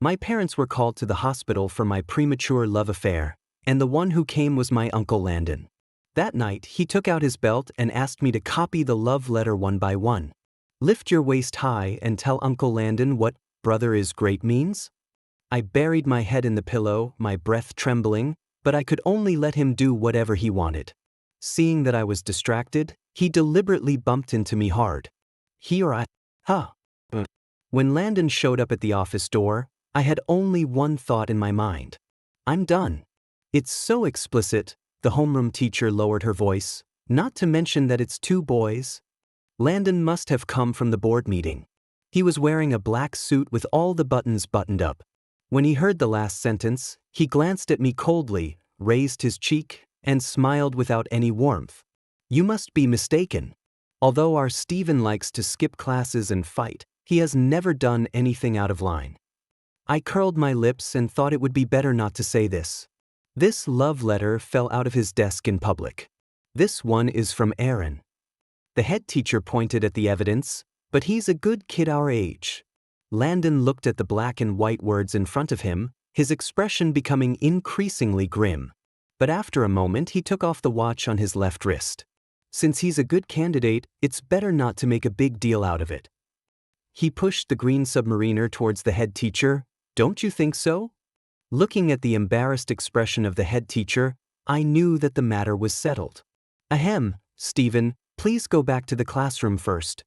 My parents were called to the hospital for my premature love affair, and the one who came was my uncle Landon. That night, he took out his belt and asked me to copy the love letter one by one. Lift your waist high and tell Uncle Landon what brother is great means? I buried my head in the pillow, my breath trembling, but I could only let him do whatever he wanted. Seeing that I was distracted, he deliberately bumped into me hard. He or I, huh? When Landon showed up at the office door, I had only one thought in my mind. I'm done. It's so explicit, the homeroom teacher lowered her voice, not to mention that it's two boys. Landon must have come from the board meeting. He was wearing a black suit with all the buttons buttoned up. When he heard the last sentence, he glanced at me coldly, raised his cheek, and smiled without any warmth. You must be mistaken. Although our Stephen likes to skip classes and fight, he has never done anything out of line. I curled my lips and thought it would be better not to say this. This love letter fell out of his desk in public. This one is from Aron. The head teacher pointed at the evidence, but he's a good kid our age. Landon looked at the black and white words in front of him, his expression becoming increasingly grim. But after a moment he took off the watch on his left wrist. Since he's a good candidate, it's better not to make a big deal out of it. He pushed the green submariner towards the head teacher. Don't you think so? Looking at the embarrassed expression of the head teacher, I knew that the matter was settled. Ahem, Stephen, please go back to the classroom first.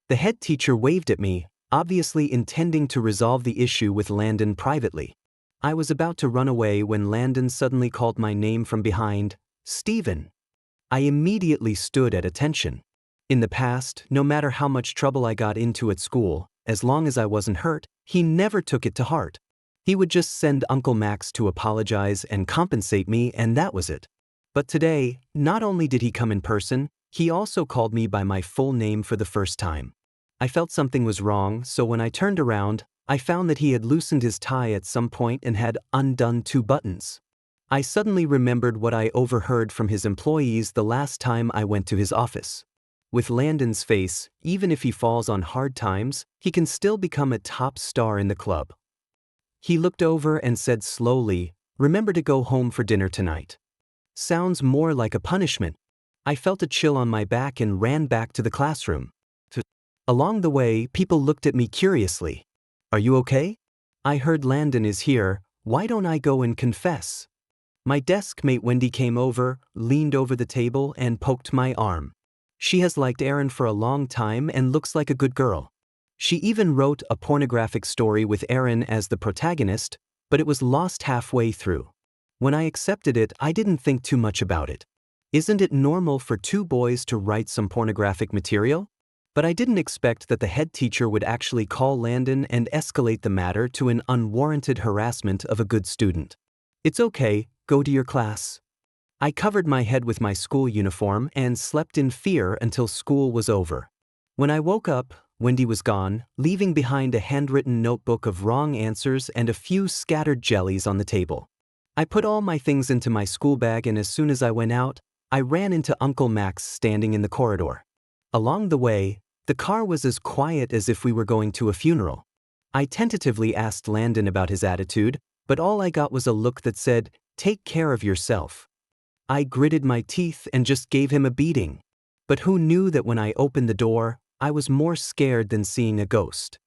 The head teacher waved at me, obviously intending to resolve the issue with Landon privately. I was about to run away when Landon suddenly called my name from behind, Stephen. I immediately stood at attention. In the past, no matter how much trouble I got into at school, as long as I wasn't hurt, he never took it to heart. He would just send Uncle Max to apologize and compensate me, and that was it. But today, not only did he come in person, he also called me by my full name for the first time. I felt something was wrong, so when I turned around, I found that he had loosened his tie at some point and had undone 2 buttons. I suddenly remembered what I overheard from his employees the last time I went to his office. With Landon's face, even if he falls on hard times, he can still become a top star in the club. He looked over and said slowly, "Remember to go home for dinner tonight." Sounds more like a punishment. I felt a chill on my back and ran back to the classroom. Along the way, people looked at me curiously. Are you okay? I heard Landon is here, why don't I go and confess? My desk mate Wendy came over, leaned over the table and poked my arm. She has liked Aron for a long time and looks like a good girl. She even wrote a pornographic story with Aron as the protagonist, but it was lost halfway through. When I accepted it, I didn't think too much about it. Isn't it normal for 2 boys to write some pornographic material? But I didn't expect that the head teacher would actually call Landon and escalate the matter to an unwarranted harassment of a good student. It's okay, go to your class. I covered my head with my school uniform and slept in fear until school was over. When I woke up, Wendy was gone, leaving behind a handwritten notebook of wrong answers and a few scattered jellies on the table. I put all my things into my school bag, and as soon as I went out, I ran into Uncle Max standing in the corridor. Along the way, the car was as quiet as if we were going to a funeral. I tentatively asked Landon about his attitude, but all I got was a look that said, "Take care of yourself." I gritted my teeth and just gave him a beating. But who knew that when I opened the door, I was more scared than seeing a ghost.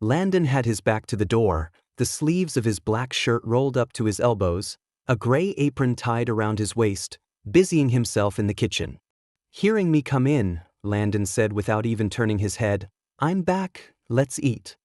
Landon had his back to the door, the sleeves of his black shirt rolled up to his elbows, a gray apron tied around his waist, busying himself in the kitchen. Hearing me come in, Landon said without even turning his head, "I'm back, let's eat."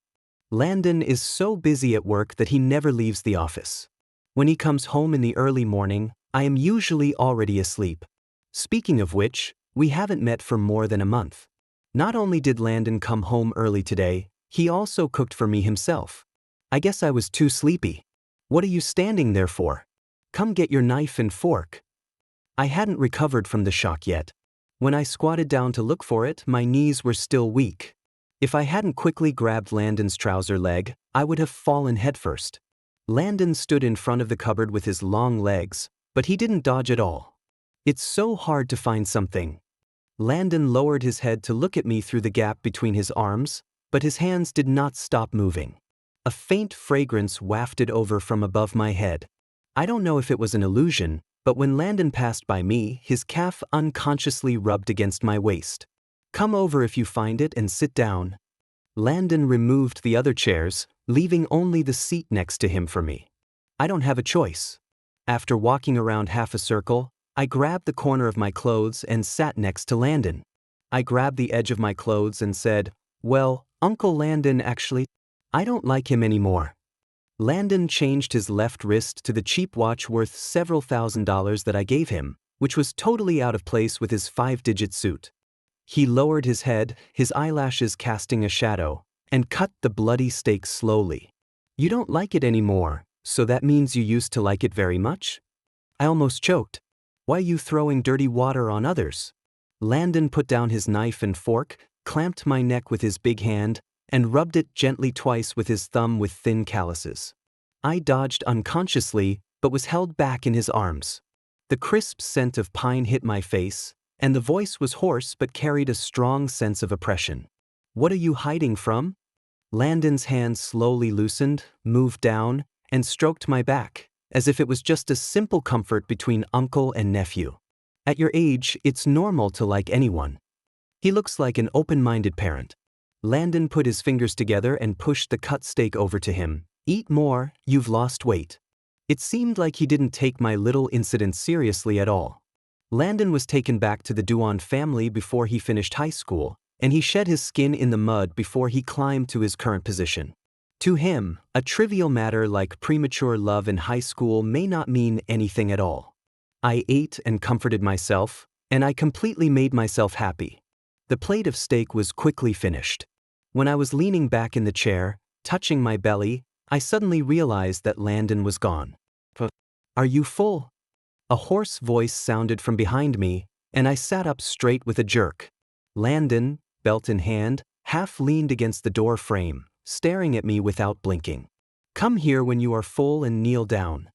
Landon is so busy at work that he never leaves the office. When he comes home in the early morning, I am usually already asleep. Speaking of which, we haven't met for more than a month. Not only did Landon come home early today, he also cooked for me himself. I guess I was too sleepy. What are you standing there for? Come get your knife and fork. I hadn't recovered from the shock yet. When I squatted down to look for it, my knees were still weak. If I hadn't quickly grabbed Landon's trouser leg, I would have fallen headfirst. Landon stood in front of the cupboard with his long legs, but he didn't dodge at all. It's so hard to find something. Landon lowered his head to look at me through the gap between his arms, but his hands did not stop moving. A faint fragrance wafted over from above my head. I don't know if it was an illusion, but when Landon passed by me, his calf unconsciously rubbed against my waist. "Come over if you find it and sit down." Landon removed the other chairs, leaving only the seat next to him for me. I don't have a choice. After walking around half a circle, I grabbed the corner of my clothes and sat next to Landon. I grabbed the edge of my clothes and said, "Well, Uncle Landon actually, I don't like him anymore." Landon changed his left wrist to the cheap watch worth several $1,000s that I gave him, which was totally out of place with his 5-digit suit. He lowered his head, his eyelashes casting a shadow, and cut the bloody steak slowly. "You don't like it anymore, so that means you used to like it very much?" I almost choked. "Why are you throwing dirty water on others?" Landon put down his knife and fork, clamped my neck with his big hand, and rubbed it gently twice with his thumb with thin calluses. I dodged unconsciously, but was held back in his arms. The crisp scent of pine hit my face, and the voice was hoarse but carried a strong sense of oppression. "What are you hiding from?" Landon's hand slowly loosened, moved down, and stroked my back, as if it was just a simple comfort between uncle and nephew. "At your age, it's normal to like anyone." He looks like an open-minded parent. Landon put his fingers together and pushed the cut steak over to him. "Eat more, you've lost weight." It seemed like he didn't take my little incident seriously at all. Landon was taken back to the Duan family before he finished high school, and he shed his skin in the mud before he climbed to his current position. To him, a trivial matter like premature love in high school may not mean anything at all. I ate and comforted myself, and I completely made myself happy. The plate of steak was quickly finished. When I was leaning back in the chair, touching my belly, I suddenly realized that Landon was gone. "Are you full?" A hoarse voice sounded from behind me, and I sat up straight with a jerk. Landon, belt in hand, half leaned against the door frame, staring at me without blinking. "Come here when you are full and kneel down."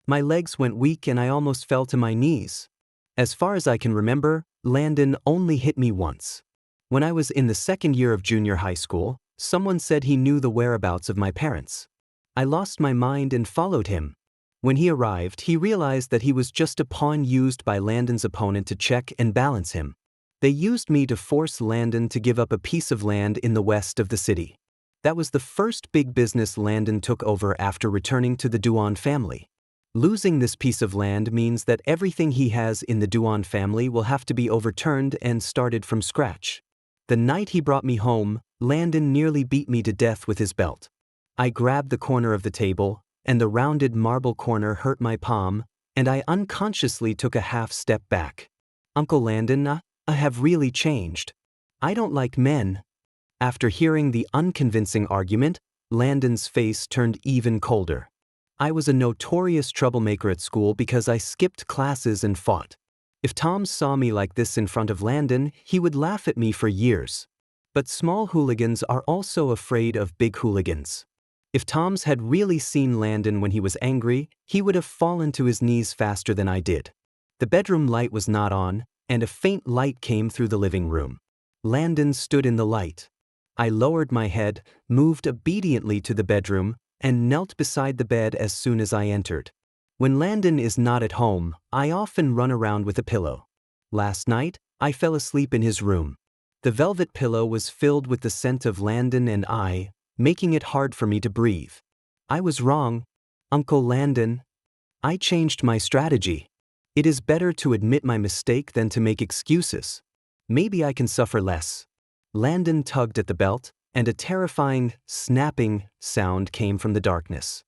My legs went weak and I almost fell to my knees. As far as I can remember, Landon only hit me once. When I was in the second year of junior high school, someone said he knew the whereabouts of my parents. I lost my mind and followed him. When he arrived, he realized that he was just a pawn used by Landon's opponent to check and balance him. They used me to force Landon to give up a piece of land in the west of the city. That was the first big business Landon took over after returning to the Duan family. Losing this piece of land means that everything he has in the Duan family will have to be overturned and started from scratch. The night he brought me home, Landon nearly beat me to death with his belt. I grabbed the corner of the table, and the rounded marble corner hurt my palm, and I unconsciously took a half step back. "Uncle Landon, I have really changed. I don't like men." After hearing the unconvincing argument, Landon's face turned even colder. I was a notorious troublemaker at school because I skipped classes and fought. If Tom saw me like this in front of Landon, he would laugh at me for years. But small hooligans are also afraid of big hooligans. If Tom's had really seen Landon when he was angry, he would have fallen to his knees faster than I did. The bedroom light was not on, and a faint light came through the living room. Landon stood in the light. I lowered my head, moved obediently to the bedroom, and knelt beside the bed as soon as I entered. When Landon is not at home, I often run around with a pillow. Last night, I fell asleep in his room. The velvet pillow was filled with the scent of Landon and I, making it hard for me to breathe. I was wrong, Uncle Landon. I changed my strategy. It is better to admit my mistake than to make excuses. Maybe I can suffer less. Landon tugged at the belt, and a terrifying, snapping sound came from the darkness.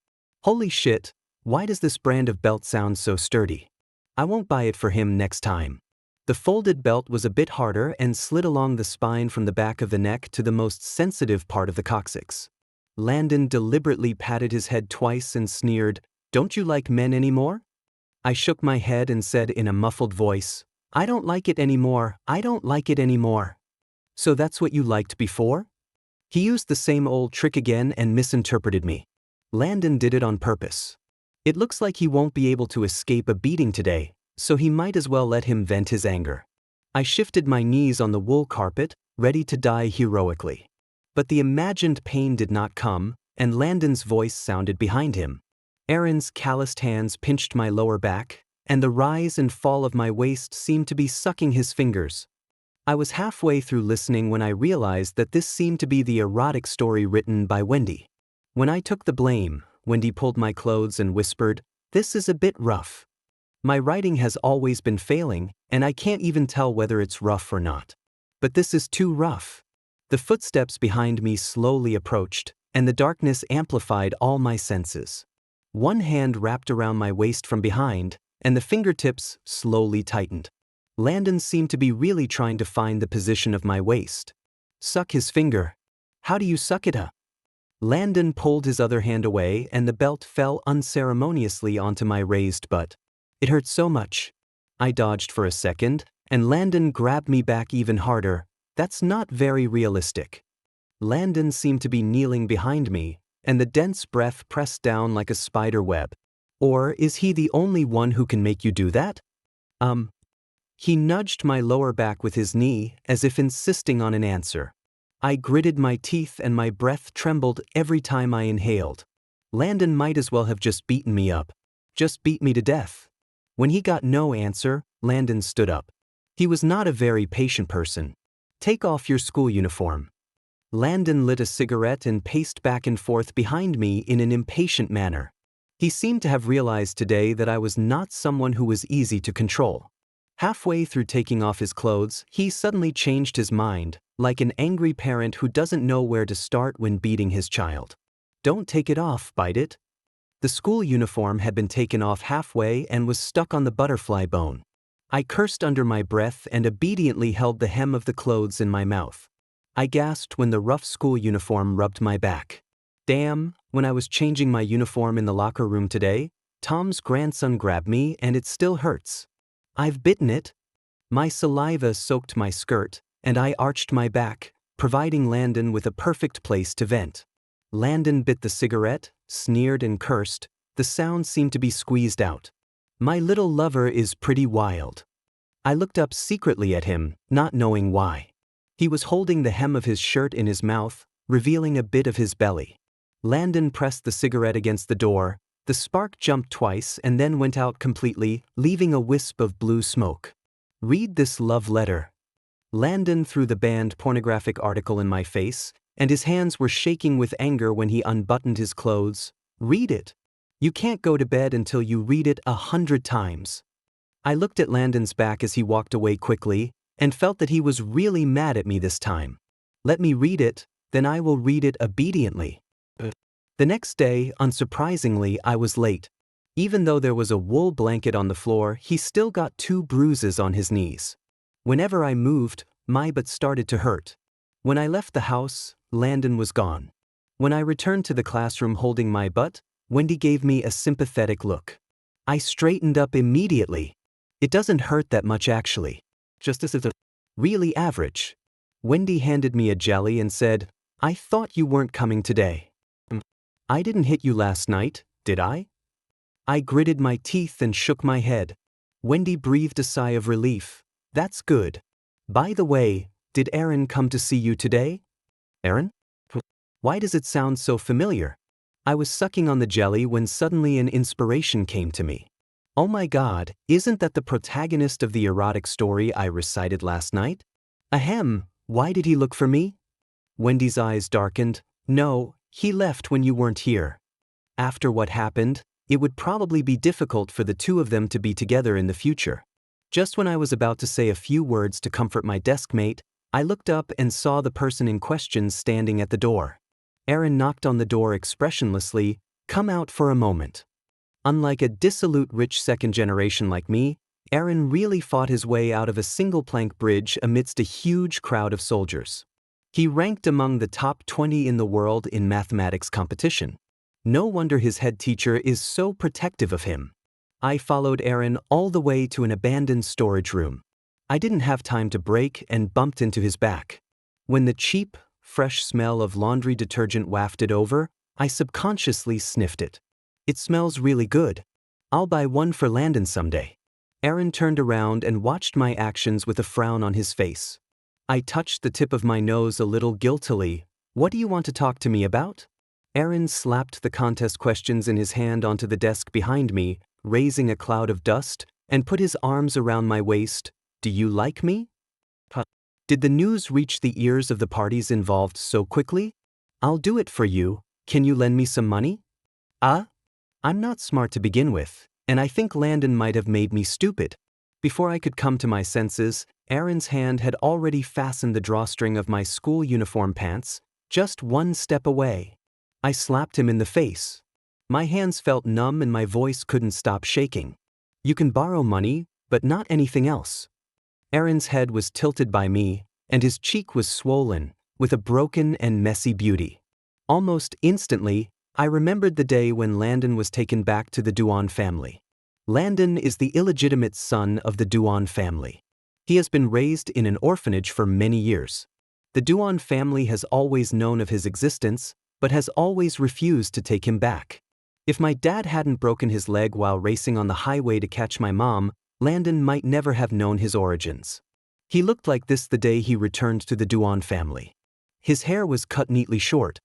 Holy shit, why does this brand of belt sound so sturdy? I won't buy it for him next time. The folded belt was a bit harder and slid along the spine from the back of the neck to the most sensitive part of the coccyx. Landon deliberately patted his head twice and sneered, "Don't you like men anymore?" I shook my head and said in a muffled voice, "I don't like it anymore, I don't like it anymore." "So that's what you liked before?" He used the same old trick again and misinterpreted me. Landon did it on purpose. It looks like he won't be able to escape a beating today, so he might as well let him vent his anger. I shifted my knees on the wool carpet, ready to die heroically. But the imagined pain did not come, and Landon's voice sounded behind him. Aron's calloused hands pinched my lower back, and the rise and fall of my waist seemed to be sucking his fingers. I was halfway through listening when I realized that this seemed to be the erotic story written by Wendy. When I took the blame, Wendy pulled my clothes and whispered, "This is a bit rough. My writing has always been failing, and I can't even tell whether it's rough or not. But this is too rough." The footsteps behind me slowly approached, and the darkness amplified all my senses. One hand wrapped around my waist from behind, and the fingertips slowly tightened. Landon seemed to be really trying to find the position of my waist. Suck his finger. How do you suck it, huh? Landon pulled his other hand away and the belt fell unceremoniously onto my raised butt. It hurt so much. I dodged for a second, and Landon grabbed me back even harder. That's not very realistic. Landon seemed to be kneeling behind me, and the dense breath pressed down like a spider web. Or is he the only one who can make you do that? He nudged my lower back with his knee, as if insisting on an answer. I gritted my teeth and my breath trembled every time I inhaled. Landon might as well have just beaten me up. Just beat me to death. When he got no answer, Landon stood up. He was not a very patient person. "Take off your school uniform." Landon lit a cigarette and paced back and forth behind me in an impatient manner. He seemed to have realized today that I was not someone who was easy to control. Halfway through taking off his clothes, he suddenly changed his mind, like an angry parent who doesn't know where to start when beating his child. "Don't take it off, bite it." The school uniform had been taken off halfway and was stuck on the butterfly bone. I cursed under my breath and obediently held the hem of the clothes in my mouth. I gasped when the rough school uniform rubbed my back. Damn, when I was changing my uniform in the locker room today, Tom's grandson grabbed me and it still hurts. I've bitten it. My saliva soaked my skirt, and I arched my back, providing Landon with a perfect place to vent. Landon bit the cigarette, sneered and cursed. The sound seemed to be squeezed out. "My little lover is pretty wild." I looked up secretly at him, not knowing why. He was holding the hem of his shirt in his mouth, revealing a bit of his belly. Landon pressed the cigarette against the door. The spark jumped twice and then went out completely, leaving a wisp of blue smoke. "Read this love letter." Landon threw the banned pornographic article in my face, and his hands were shaking with anger when he unbuttoned his clothes. "Read it. You can't go to bed until you read it 100 times. I looked at Landon's back as he walked away quickly, and felt that he was really mad at me this time. "Let me read it, then I will read it obediently." The next day, unsurprisingly, I was late. Even though there was a wool blanket on the floor, he still got 2 bruises on his knees. Whenever I moved, my butt started to hurt. When I left the house, Landon was gone. When I returned to the classroom holding my butt, Wendy gave me a sympathetic look. I straightened up immediately. "It doesn't hurt that much actually. Just as it's really average." Wendy handed me a jelly and said, "I thought you weren't coming today." "I didn't hit you last night, did I?" I gritted my teeth and shook my head. Wendy breathed a sigh of relief. "That's good. By the way, did Aron come to see you today?" "Aron? Why does it sound so familiar?" I was sucking on the jelly when suddenly an inspiration came to me. "Oh my God, isn't that the protagonist of the erotic story I recited last night?" "Ahem, why did he look for me?" Wendy's eyes darkened. "No, he left when you weren't here. After what happened, it would probably be difficult for the two of them to be together in the future." Just when I was about to say a few words to comfort my deskmate, I looked up and saw the person in question standing at the door. Aron knocked on the door expressionlessly. "Come out for a moment." Unlike a dissolute rich second generation like me, Aron really fought his way out of a single plank bridge amidst a huge crowd of soldiers. He ranked among the top 20 in the world in mathematics competition. No wonder his head teacher is so protective of him. I followed Aron all the way to an abandoned storage room. I didn't have time to brake and bumped into his back. When the cheap, fresh smell of laundry detergent wafted over, I subconsciously sniffed it. "It smells really good. I'll buy one for Landon someday." Aron turned around and watched my actions with a frown on his face. I touched the tip of my nose a little guiltily. "What do you want to talk to me about?" Aron slapped the contest questions in his hand onto the desk behind me, raising a cloud of dust, and put his arms around my waist. Do you like me? Did the news reach the ears of the parties involved so quickly? I'll do it for you. Can you lend me some money? I'm not smart to begin with, and I think Landon might have made me stupid. Before I could come to my senses, Aron's hand had already fastened the drawstring of my school uniform pants, just one step away. I slapped him in the face. My hands felt numb and my voice couldn't stop shaking. You can borrow money, but not anything else. Aron's head was tilted by me, and his cheek was swollen, with a broken and messy beauty. Almost instantly, I remembered the day when Landon was taken back to the Duan family. Landon is the illegitimate son of the Duan family. He has been raised in an orphanage for many years. The Duan family has always known of his existence, but has always refused to take him back. If my dad hadn't broken his leg while racing on the highway to catch my mom, Landon might never have known his origins. He looked like this the day he returned to the Duan family. His hair was cut neatly short.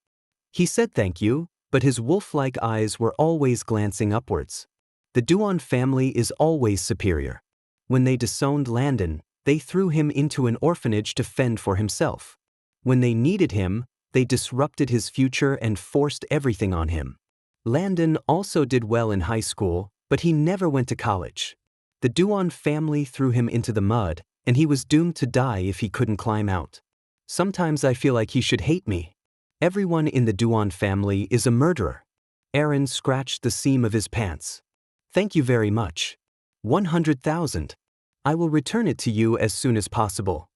He said thank you, but his wolf-like eyes were always glancing upwards. The Duan family is always superior. When they disowned Landon, they threw him into an orphanage to fend for himself. When they needed him, they disrupted his future and forced everything on him. Landon also did well in high school, but he never went to college. The Duan family threw him into the mud, and he was doomed to die if he couldn't climb out. Sometimes I feel like he should hate me. Everyone in the Duan family is a murderer. Aron scratched the seam of his pants. Thank you very much. 100,000. I will return it to you as soon as possible.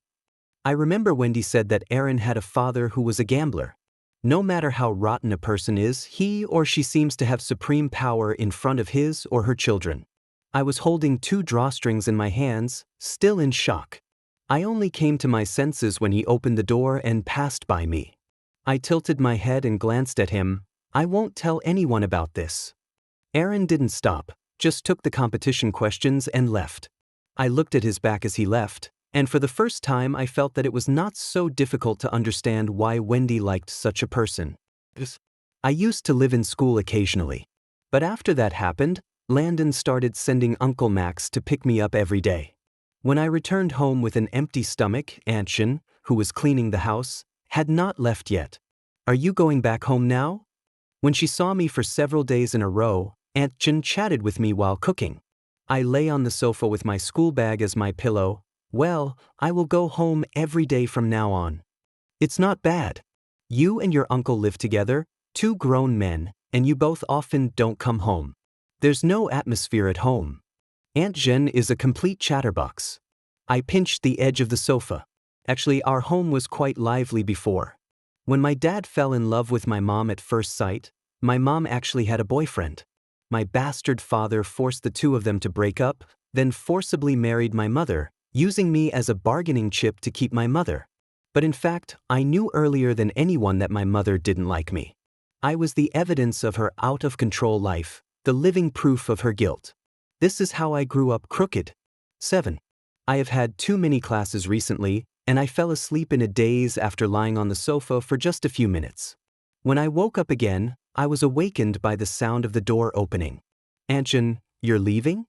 I remember Wendy said that Aron had a father who was a gambler. No matter how rotten a person is, he or she seems to have supreme power in front of his or her children. I was holding 2 drawstrings in my hands, still in shock. I only came to my senses when he opened the door and passed by me. I tilted my head and glanced at him. I won't tell anyone about this. Aron didn't stop, just took the competition questions and left. I looked at his back as he left, and for the first time I felt that it was not so difficult to understand why Wendy liked such a person. I used to live in school occasionally. But after that happened, Landon started sending Uncle Max to pick me up every day. When I returned home with an empty stomach, Aunt Jen, who was cleaning the house, had not left yet. Are you going back home now? When she saw me for several days in a row, Aunt Jen chatted with me while cooking. I lay on the sofa with my school bag as my pillow. Well, I will go home every day from now on. It's not bad. You and your uncle live together, 2 grown men, and you both often don't come home. There's no atmosphere at home. Aunt Jen is a complete chatterbox. I pinched the edge of the sofa. Actually, our home was quite lively before. When my dad fell in love with my mom at first sight, my mom actually had a boyfriend. My bastard father forced the 2 of them to break up, then forcibly married my mother, using me as a bargaining chip to keep my mother. But in fact, I knew earlier than anyone that my mother didn't like me. I was the evidence of her out-of-control life, the living proof of her guilt. This is how I grew up crooked. 7. I have had too many classes recently, and I fell asleep in a daze after lying on the sofa for just a few minutes. When I woke up again, I was awakened by the sound of the door opening. Aunt Jen, you're leaving?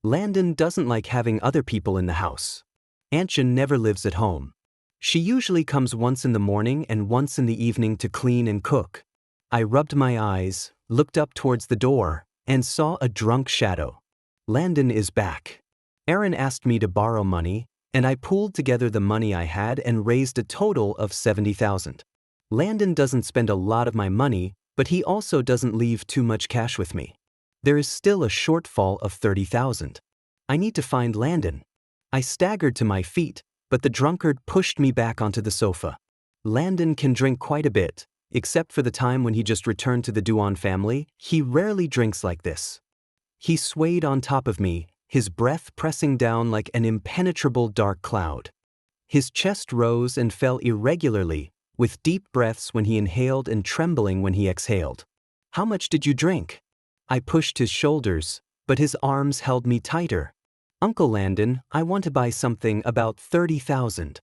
Landon doesn't like having other people in the house. Aunt Jen never lives at home. She usually comes once in the morning and once in the evening to clean and cook. I rubbed my eyes, looked up towards the door, and saw a drunk shadow. Landon is back. Aron asked me to borrow money, and I pooled together the money I had and raised a total of 70,000. Landon doesn't spend a lot of my money, but he also doesn't leave too much cash with me. There is still a shortfall of 30,000. I need to find Landon. I staggered to my feet, but the drunkard pushed me back onto the sofa. Landon can drink quite a bit, except for the time when he just returned to the Duan family. He rarely drinks like this. He swayed on top of me, his breath pressing down like an impenetrable dark cloud. His chest rose and fell irregularly, with deep breaths when he inhaled and trembling when he exhaled. How much did you drink? I pushed his shoulders, but his arms held me tighter. Uncle Landon, I want to buy something about 30,000.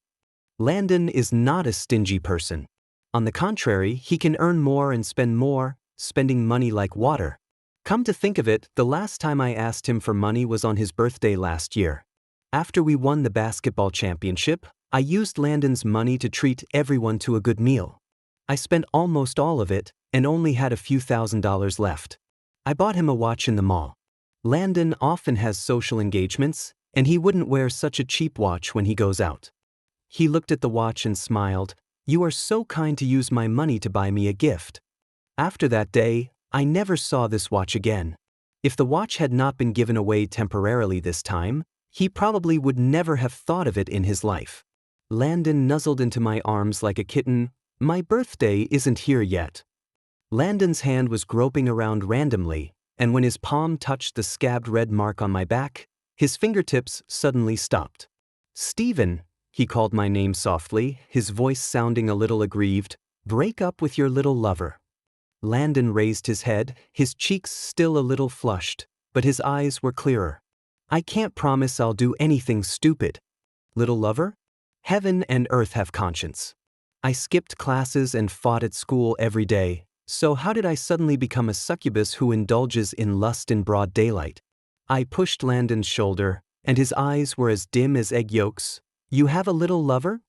Landon is not a stingy person. On the contrary, he can earn more and spend more, spending money like water. Come to think of it, the last time I asked him for money was on his birthday last year. After we won the basketball championship, I used Landon's money to treat everyone to a good meal. I spent almost all of it, and only had a few $1,000s left. I bought him a watch in the mall. Landon often has social engagements, and he wouldn't wear such a cheap watch when he goes out. He looked at the watch and smiled. "You are so kind to use my money to buy me a gift." After that day, I never saw this watch again. If the watch had not been given away temporarily this time, he probably would never have thought of it in his life. Landon nuzzled into my arms like a kitten. "My birthday isn't here yet." Landon's hand was groping around randomly, and when his palm touched the scabbed red mark on my back, his fingertips suddenly stopped. "Stephen," he called my name softly, his voice sounding a little aggrieved, "break up with your little lover." Landon raised his head, his cheeks still a little flushed, but his eyes were clearer. "I can't promise I'll do anything stupid." "Little lover? Heaven and earth have conscience. I skipped classes and fought at school every day, so how did I suddenly become a succubus who indulges in lust in broad daylight?" I pushed Landon's shoulder, and his eyes were as dim as egg yolks. "You have a little lover?"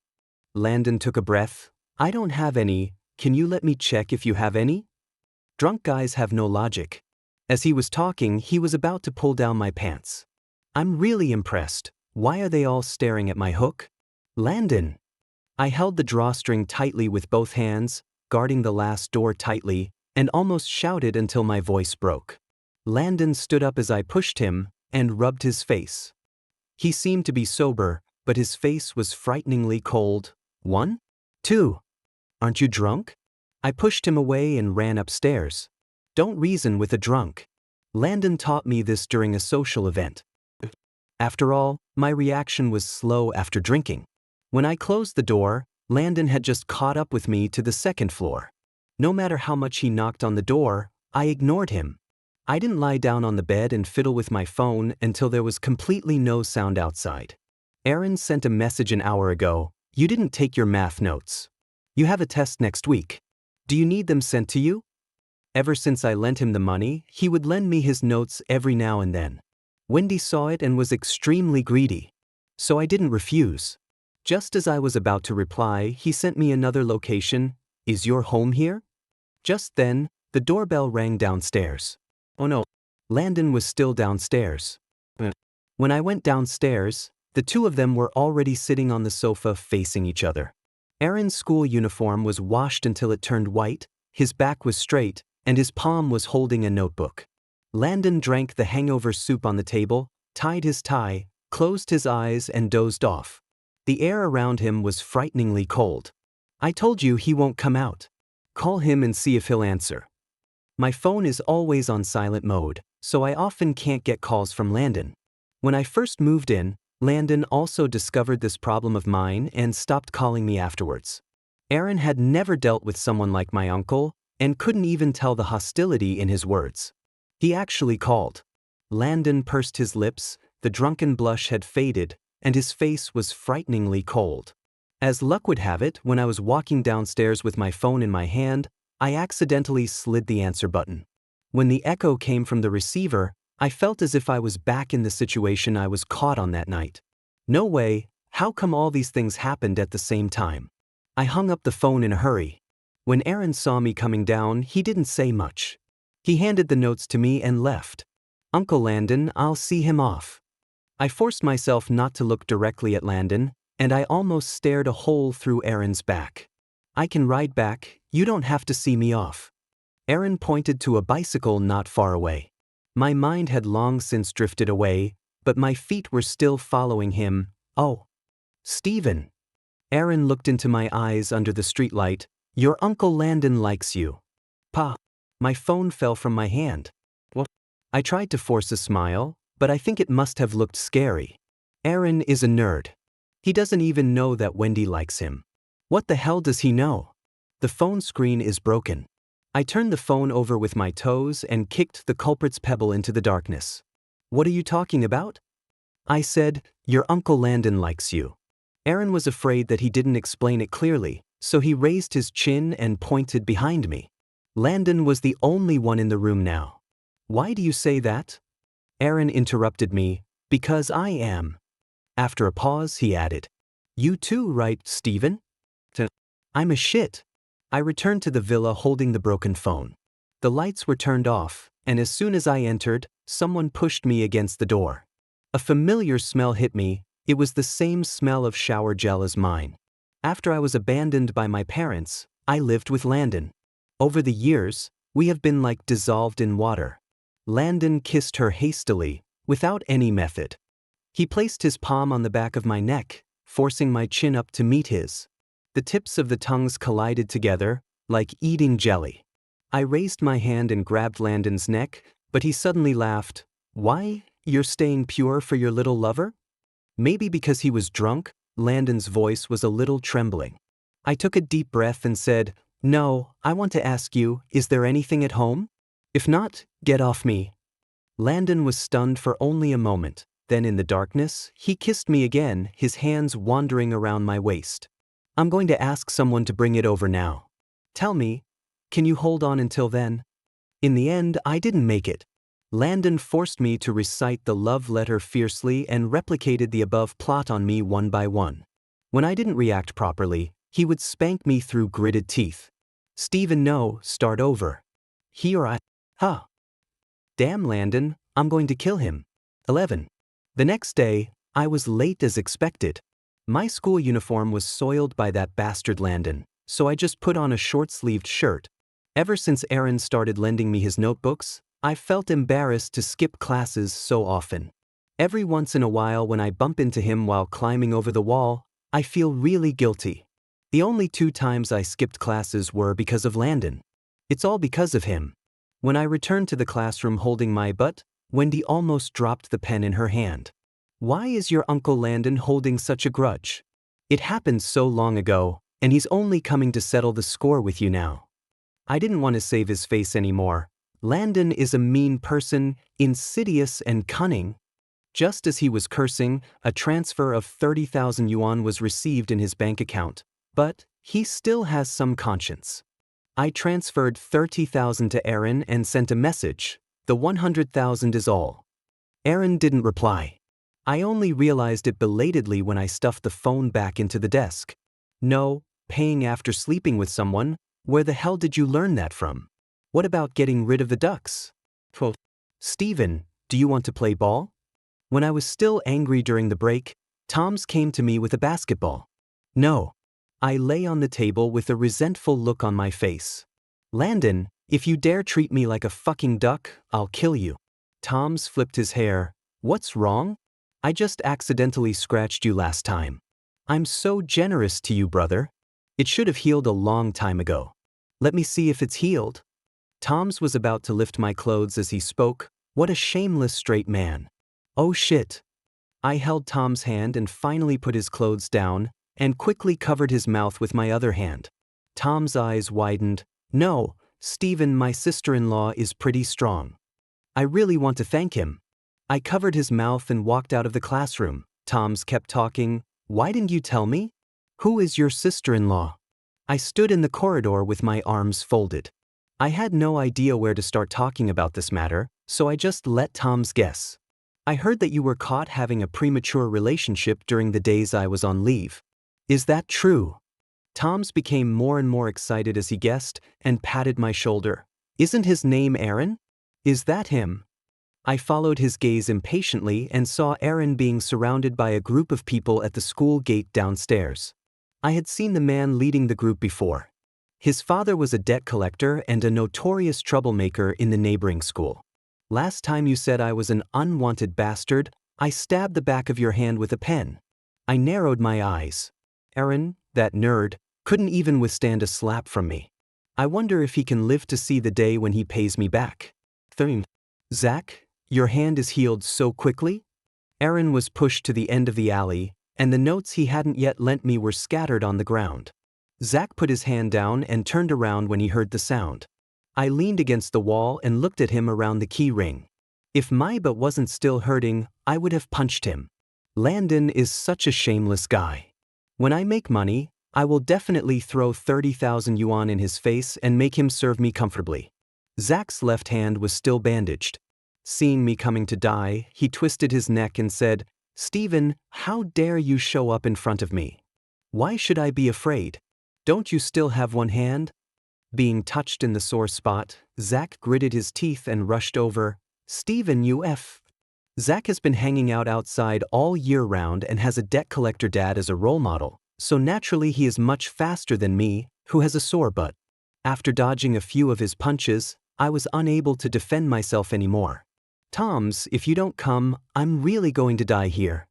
Landon took a breath. "I don't have any. Can you let me check if you have any?" Drunk guys have no logic. As he was talking, he was about to pull down my pants. "I'm really impressed. Why are they all staring at my hook?" "Landon." I held the drawstring tightly with both hands, guarding the last door tightly, and almost shouted until my voice broke. Landon stood up as I pushed him, and rubbed his face. He seemed to be sober, but his face was frighteningly cold. "1? 2. Aren't you drunk?" I pushed him away and ran upstairs. Don't reason with a drunk. Landon taught me this during a social event. After all, my reaction was slow after drinking. When I closed the door, Landon had just caught up with me to the second floor. No matter how much he knocked on the door, I ignored him. I didn't lie down on the bed and fiddle with my phone until there was completely no sound outside. Aron sent a message an hour ago. "You didn't take your math notes. You have a test next week. Do you need them sent to you?" Ever since I lent him the money, he would lend me his notes every now and then. Wendy saw it and was extremely greedy. So I didn't refuse. Just as I was about to reply, he sent me another location. "Is your home here?" Just then, the doorbell rang downstairs. Oh no, Landon was still downstairs. When I went downstairs, the two of them were already sitting on the sofa facing each other. Aron's school uniform was washed until it turned white, his back was straight, and his palm was holding a notebook. Landon drank the hangover soup on the table, tied his tie, closed his eyes and dozed off. The air around him was frighteningly cold. "I told you he won't come out. Call him and see if he'll answer." My phone is always on silent mode, so I often can't get calls from Landon. When I first moved in, Landon also discovered this problem of mine and stopped calling me afterwards. Aron had never dealt with someone like my uncle and couldn't even tell the hostility in his words. He actually called. Landon pursed his lips, the drunken blush had faded, and his face was frighteningly cold. As luck would have it, when I was walking downstairs with my phone in my hand, I accidentally slid the answer button. When the echo came from the receiver, I felt as if I was back in the situation I was caught on that night. No way, how come all these things happened at the same time? I hung up the phone in a hurry. When Aron saw me coming down, he didn't say much. He handed the notes to me and left. "Uncle Landon, I'll see him off." I forced myself not to look directly at Landon, and I almost stared a hole through Aron's back. "I can ride back, you don't have to see me off." Aron pointed to a bicycle not far away. My mind had long since drifted away, but my feet were still following him. "Oh, Stephen." Aron looked into my eyes under the streetlight. "Your Uncle Landon likes you." "Pa." My phone fell from my hand. "What?" I tried to force a smile, but I think it must have looked scary. Aron is a nerd. He doesn't even know that Wendy likes him. What the hell does he know? The phone screen is broken. I turned the phone over with my toes and kicked the culprit's pebble into the darkness. "What are you talking about?" I said, "Your Uncle Landon likes you." Aron was afraid that he didn't explain it clearly, So he raised his chin and pointed behind me. Landon was the only one in the room now. Why do you say that? Aron interrupted me. Because I am. After a pause, he added. You too, right, Stephen? I'm a shit. I returned to the villa holding the broken phone. The lights were turned off, and as soon as I entered, someone pushed me against the door. A familiar smell hit me. It was the same smell of shower gel as mine. After I was abandoned by my parents, I lived with Landon. Over the years, we have been like dissolved in water. Landon kissed her hastily, without any method. He placed his palm on the back of my neck, forcing my chin up to meet his. The tips of the tongues collided together, like eating jelly. I raised my hand and grabbed Landon's neck, but he suddenly laughed. Why? You're staying pure for your little lover? Maybe because he was drunk, Landon's voice was a little trembling. I took a deep breath and said, No, I want to ask you, is there anything at home? If not, get off me. Landon was stunned for only a moment. Then in the darkness, he kissed me again, his hands wandering around my waist. I'm going to ask someone to bring it over now. Tell me, can you hold on until then? In the end, I didn't make it. Landon forced me to recite the love letter fiercely and replicated the above plot on me one by one. When I didn't react properly, he would spank me through gritted teeth. Stephen, no, start over. He or I. Huh. Damn, Landon, I'm going to kill him. 11. The next day, I was late as expected. My school uniform was soiled by that bastard Landon, so I just put on a short-sleeved shirt. Ever since Aron started lending me his notebooks, I felt embarrassed to skip classes so often. Every once in a while when I bump into him while climbing over the wall, I feel really guilty. The only 2 times I skipped classes were because of Landon. It's all because of him. When I returned to the classroom holding my butt, Wendy almost dropped the pen in her hand. Why is your Uncle Landon holding such a grudge? It happened so long ago, and he's only coming to settle the score with you now. I didn't want to save his face anymore. Landon is a mean person, insidious and cunning. Just as he was cursing, a transfer of 30,000 yuan was received in his bank account. But he still has some conscience. I transferred 30,000 to Aron and sent a message. The 100,000 is all. Aron didn't reply. I only realized it belatedly when I stuffed the phone back into the desk. No, paying after sleeping with someone? Where the hell did you learn that from? What about getting rid of the ducks? Quote, Stephen, do you want to play ball? When I was still angry during the break, Toms came to me with a basketball. No. I lay on the table with a resentful look on my face. Landon, if you dare treat me like a fucking duck, I'll kill you. Toms flipped his hair. What's wrong? I just accidentally scratched you last time. I'm so generous to you, brother. It should have healed a long time ago. Let me see if it's healed. Toms was about to lift my clothes as he spoke. What a shameless straight man. Oh shit. I held Tom's hand and finally put his clothes down, and quickly covered his mouth with my other hand. Tom's eyes widened. No, Stephen, my sister-in-law is pretty strong. I really want to thank him. I covered his mouth and walked out of the classroom. Toms kept talking. Why didn't you tell me? Who is your sister-in-law? I stood in the corridor with my arms folded. I had no idea where to start talking about this matter, so I just let Toms guess. I heard that you were caught having a premature relationship during the days I was on leave. Is that true? Toms became more and more excited as he guessed and patted my shoulder. Isn't his name Aron? Is that him? I followed his gaze impatiently and saw Aron being surrounded by a group of people at the school gate downstairs. I had seen the man leading the group before. His father was a debt collector and a notorious troublemaker in the neighboring school. Last time you said I was an unwanted bastard, I stabbed the back of your hand with a pen. I narrowed my eyes. Aron, that nerd, couldn't even withstand a slap from me. I wonder if he can live to see the day when he pays me back. Zach, your hand is healed so quickly? Aron was pushed to the end of the alley, and the notes he hadn't yet lent me were scattered on the ground. Zach put his hand down and turned around when he heard the sound. I leaned against the wall and looked at him around the key ring. If my butt wasn't still hurting, I would have punched him. Landon is such a shameless guy. When I make money, I will definitely throw 30,000 yuan in his face and make him serve me comfortably. Zach's left hand was still bandaged. Seeing me coming to die, he twisted his neck and said, "Stephen, how dare you show up in front of me? Why should I be afraid? Don't you still have one hand?" Being touched in the sore spot, Zach gritted his teeth and rushed over. "Stephen, you F." Zach has been hanging out outside all year round and has a debt collector dad as a role model, so naturally he is much faster than me, who has a sore butt. After dodging a few of his punches, I was unable to defend myself anymore. "Toms, if you don't come, I'm really going to die here."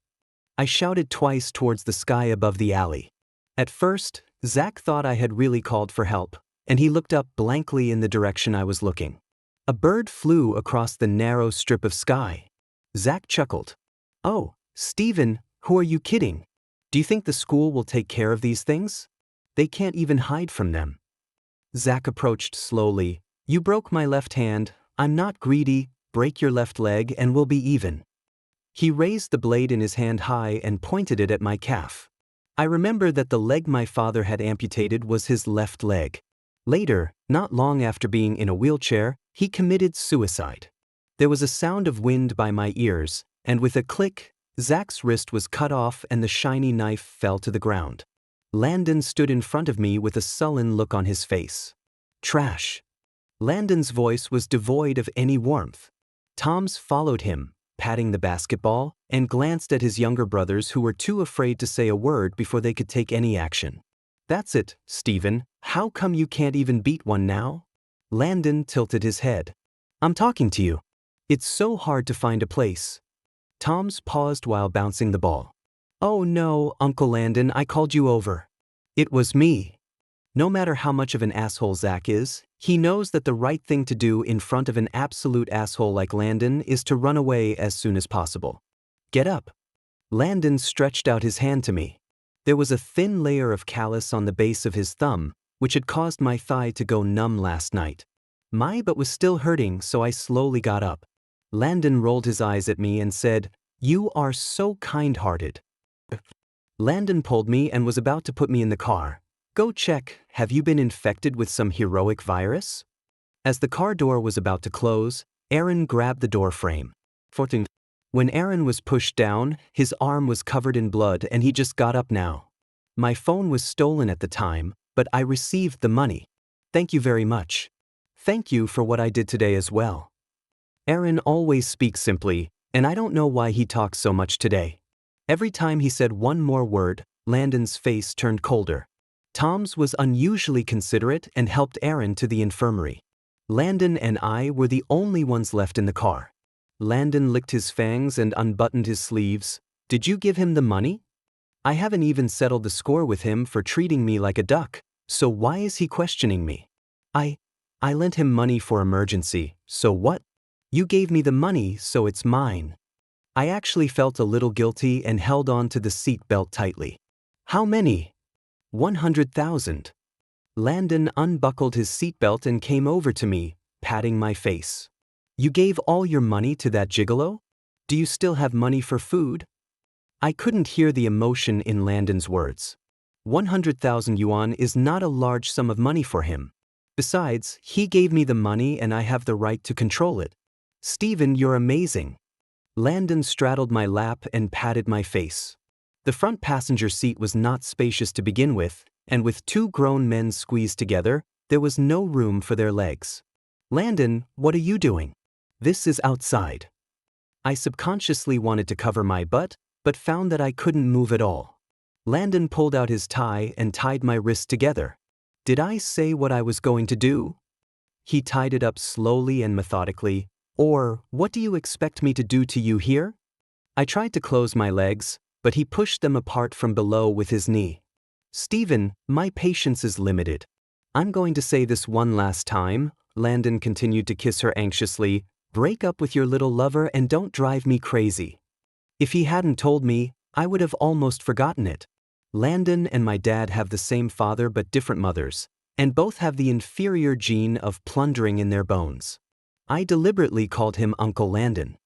I shouted twice towards the sky above the alley. At first, Zach thought I had really called for help, and he looked up blankly in the direction I was looking. A bird flew across the narrow strip of sky. Zach chuckled. "Oh, Stephen, who are you kidding? Do you think the school will take care of these things? They can't even hide from them." Zach approached slowly. "You broke my left hand. I'm not greedy. Break your left leg and we'll be even." He raised the blade in his hand high and pointed it at my calf. I remember that the leg my father had amputated was his left leg. Later, not long after being in a wheelchair, he committed suicide. There was a sound of wind by my ears, and with a click, Zach's wrist was cut off and the shiny knife fell to the ground. Landon stood in front of me with a sullen look on his face. "Trash." Landon's voice was devoid of any warmth. Toms followed him, patting the basketball, and glanced at his younger brothers who were too afraid to say a word before they could take any action. "That's it, Stephen. How come you can't even beat one now?" Landon tilted his head. "I'm talking to you. It's so hard to find a place." Toms paused while bouncing the ball. "Oh no, Uncle Landon, I called you over." "It was me." No matter how much of an asshole Zach is, he knows that the right thing to do in front of an absolute asshole like Landon is to run away as soon as possible. "Get up." Landon stretched out his hand to me. There was a thin layer of callus on the base of his thumb, which had caused my thigh to go numb last night. My butt was still hurting, so I slowly got up. Landon rolled his eyes at me and said, "You are so kind-hearted." Landon pulled me and was about to put me in the car. "Go check, have you been infected with some heroic virus?" As the car door was about to close, Aron grabbed the door frame. When Aron was pushed down, his arm was covered in blood and he just got up now. My phone was stolen at the time, but I received the money. "Thank you very much. Thank you for what I did today as well." Aron always speaks simply, and I don't know why he talks so much today. Every time he said one more word, Landon's face turned colder. Toms was unusually considerate and helped Aron to the infirmary. Landon and I were the only ones left in the car. Landon licked his fangs and unbuttoned his sleeves. "Did you give him the money? I haven't even settled the score with him for treating me like a duck, so why is he questioning me?" I lent him money for emergency, so what? You gave me the money, so it's mine." I actually felt a little guilty and held on to the seat belt tightly. "How many?" 100,000. Landon unbuckled his seatbelt and came over to me, patting my face. "You gave all your money to that gigolo? Do you still have money for food?" I couldn't hear the emotion in Landon's words. 100,000 yuan is not a large sum of money for him. Besides, he gave me the money and I have the right to control it. "Stephen, you're amazing." Landon straddled my lap and patted my face. The front passenger seat was not spacious to begin with, and with two grown men squeezed together, there was no room for their legs. "Landon, what are you doing? This is outside." I subconsciously wanted to cover my butt, but found that I couldn't move at all. Landon pulled out his tie and tied my wrists together. Did I say what I was going to do? He tied it up slowly and methodically. "Or, what do you expect me to do to you here?" I tried to close my legs, but he pushed them apart from below with his knee. "Stephen, my patience is limited. I'm going to say this one last time." Landon continued to kiss her anxiously. "Break up with your little lover and don't drive me crazy." If he hadn't told me, I would have almost forgotten it. Landon and my dad have the same father but different mothers, and both have the inferior gene of plundering in their bones. I deliberately called him Uncle Landon.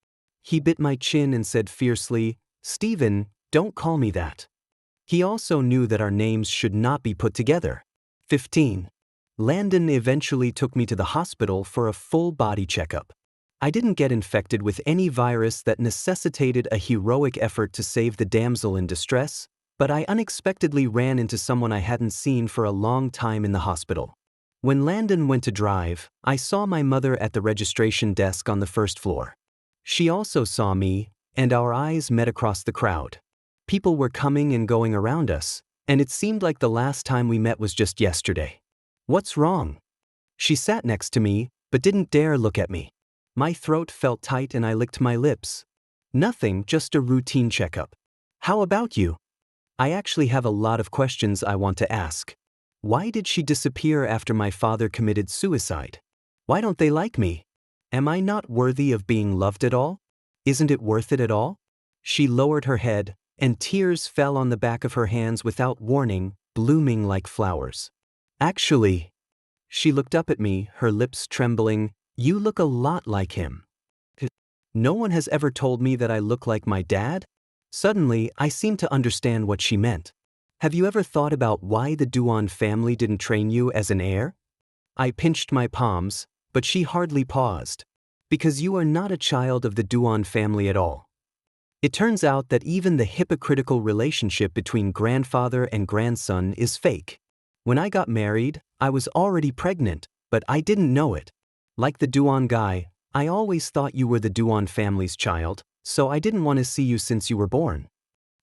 He bit my chin and said fiercely, "Stephen, don't call me that." He also knew that our names should not be put together. 15. Landon eventually took me to the hospital for a full body checkup. I didn't get infected with any virus that necessitated a heroic effort to save the damsel in distress, but I unexpectedly ran into someone I hadn't seen for a long time in the hospital. When Landon went to drive, I saw my mother at the registration desk on the first floor. She also saw me, and our eyes met across the crowd. People were coming and going around us, and it seemed like the last time we met was just yesterday. What's wrong? She sat next to me, but didn't dare look at me. My throat felt tight and I licked my lips. Nothing, just a routine checkup. How about you? I actually have a lot of questions I want to ask. Why did she disappear after my father committed suicide? Why don't they like me? Am I not worthy of being loved at all? Isn't it worth it at all? She lowered her head, and tears fell on the back of her hands without warning, blooming like flowers. Actually, she looked up at me, her lips trembling, you look a lot like him. No one has ever told me that I look like my dad? Suddenly, I seemed to understand what she meant. Have you ever thought about why the Duan family didn't train you as an heir? I pinched my palms, but she hardly paused. Because you are not a child of the Duan family at all. It turns out that even the hypocritical relationship between grandfather and grandson is fake. When I got married, I was already pregnant, but I didn't know it. Like the Duan guy, I always thought you were the Duan family's child, so I didn't want to see you since you were born.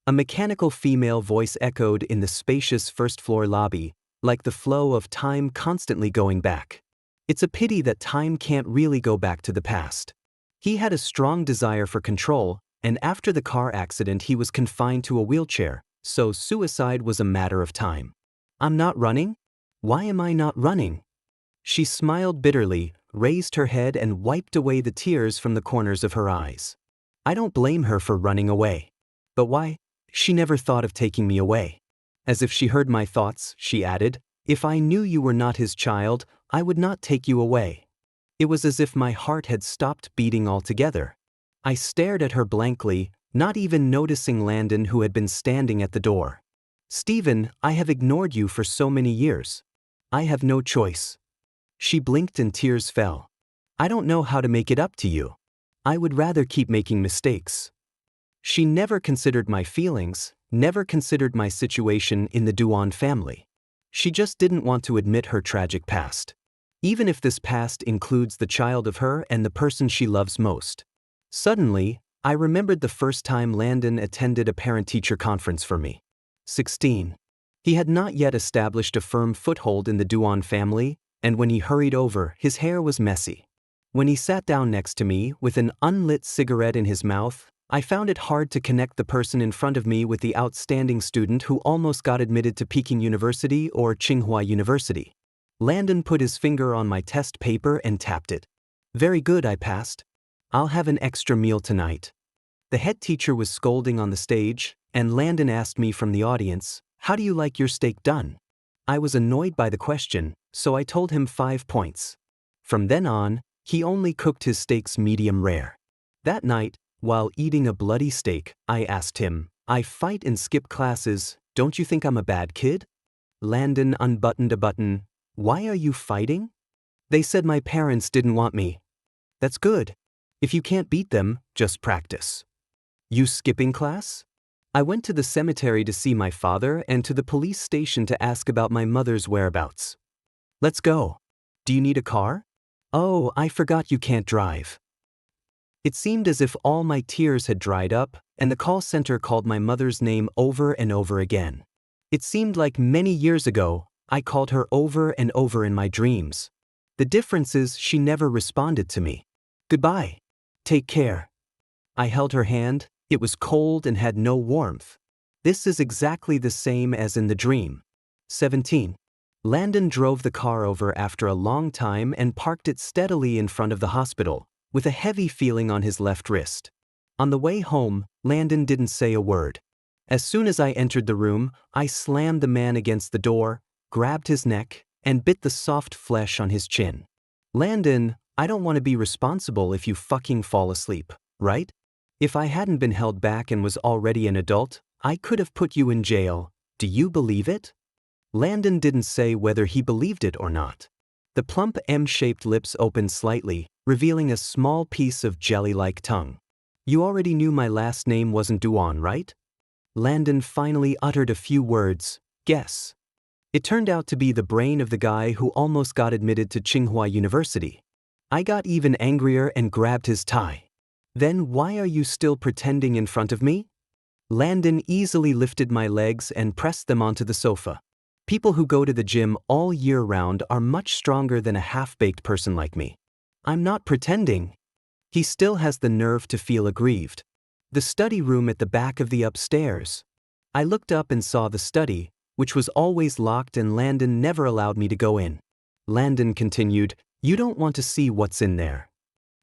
A mechanical female voice echoed in the spacious first-floor lobby, like the flow of time constantly going back. It's a pity that time can't really go back to the past. He had a strong desire for control, and after the car accident he was confined to a wheelchair, so suicide was a matter of time. I'm not running? Why am I not running? She smiled bitterly, raised her head and wiped away the tears from the corners of her eyes. I don't blame her for running away. But why? She never thought of taking me away. As if she heard my thoughts, she added, if I knew you were not his child, I would not take you away. It was as if my heart had stopped beating altogether. I stared at her blankly, not even noticing Landon who had been standing at the door. Stephen, I have ignored you for so many years. I have no choice. She blinked and tears fell. I don't know how to make it up to you. I would rather keep making mistakes. She never considered my feelings, never considered my situation in the Duan family. She just didn't want to admit her tragic past. Even if this past includes the child of her and the person she loves most. Suddenly, I remembered the first time Landon attended a parent-teacher conference for me. 16. He had not yet established a firm foothold in the Duan family, and when he hurried over, his hair was messy. When he sat down next to me, with an unlit cigarette in his mouth, I found it hard to connect the person in front of me with the outstanding student who almost got admitted to Peking University or Tsinghua University. Landon put his finger on my test paper and tapped it. Very good, I passed. I'll have an extra meal tonight. The head teacher was scolding on the stage, and Landon asked me from the audience, how do you like your steak done? I was annoyed by the question, so I told him 5 points. From then on, he only cooked his steaks medium rare. That night, while eating a bloody steak, I asked him, I fight and skip classes, don't you think I'm a bad kid? Landon unbuttoned a button. Why are you fighting? They said my parents didn't want me. That's good. If you can't beat them, just practice. You skipping class? I went to the cemetery to see my father and to the police station to ask about my mother's whereabouts. Let's go. Do you need a car? Oh, I forgot you can't drive. It seemed as if all my tears had dried up, and the call center called my mother's name over and over again. It seemed like many years ago, I called her over and over in my dreams. The difference is she never responded to me. Goodbye. Take care. I held her hand. It was cold and had no warmth. This is exactly the same as in the dream. 17. Landon drove the car over after a long time and parked it steadily in front of the hospital, with a heavy feeling on his left wrist. On the way home, Landon didn't say a word. As soon as I entered the room, I slammed the man against the door, grabbed his neck, and bit the soft flesh on his chin. Landon, I don't want to be responsible if you fucking fall asleep, right? If I hadn't been held back and was already an adult, I could have put you in jail. Do you believe it? Landon didn't say whether he believed it or not. The plump M-shaped lips opened slightly, revealing a small piece of jelly-like tongue. You already knew my last name wasn't Duan, right? Landon finally uttered a few words. Guess. It turned out to be the brain of the guy who almost got admitted to Tsinghua University. I got even angrier and grabbed his tie. Then why are you still pretending in front of me? Landon easily lifted my legs and pressed them onto the sofa. People who go to the gym all year round are much stronger than a half-baked person like me. I'm not pretending. He still has the nerve to feel aggrieved. The study room at the back of the upstairs. I looked up and saw the study, which was always locked, and Landon never allowed me to go in. Landon continued, "You don't want to see what's in there."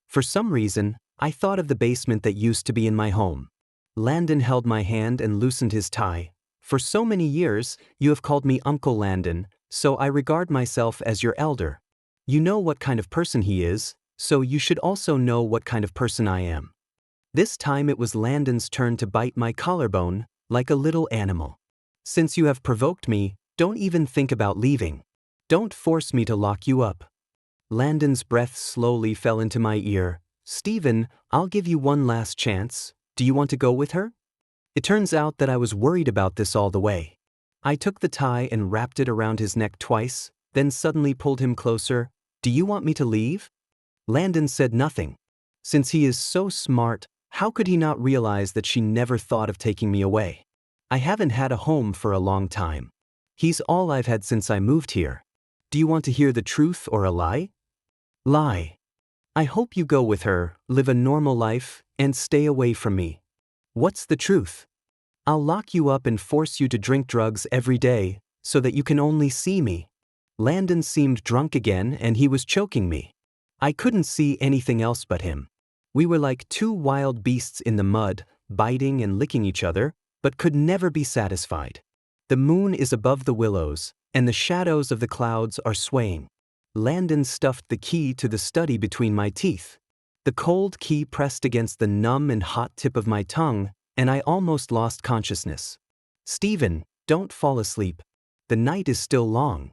For some reason, I thought of the basement that used to be in my home. Landon held my hand and loosened his tie. "For so many years, you have called me Uncle Landon, so I regard myself as your elder. You know what kind of person he is, so you should also know what kind of person I am." This time it was Landon's turn to bite my collarbone, like a little animal. "Since you have provoked me, don't even think about leaving. Don't force me to lock you up." Landon's breath slowly fell into my ear. "Stephen, I'll give you one last chance. Do you want to go with her?" It turns out that I was worried about this all the way. I took the tie and wrapped it around his neck twice, then suddenly pulled him closer. "Do you want me to leave?" Landon said nothing. Since he is so smart, how could he not realize that she never thought of taking me away? I haven't had a home for a long time. He's all I've had since I moved here. Do you want to hear the truth or a lie? Lie. I hope you go with her, live a normal life, and stay away from me. What's the truth? I'll lock you up and force you to drink drugs every day, so that you can only see me. Landon seemed drunk again and he was choking me. I couldn't see anything else but him. We were like two wild beasts in the mud, biting and licking each other, but could never be satisfied. The moon is above the willows, and the shadows of the clouds are swaying. Landon stuffed the key to the study between my teeth. The cold key pressed against the numb and hot tip of my tongue, and I almost lost consciousness. "Stephen, don't fall asleep. The night is still long."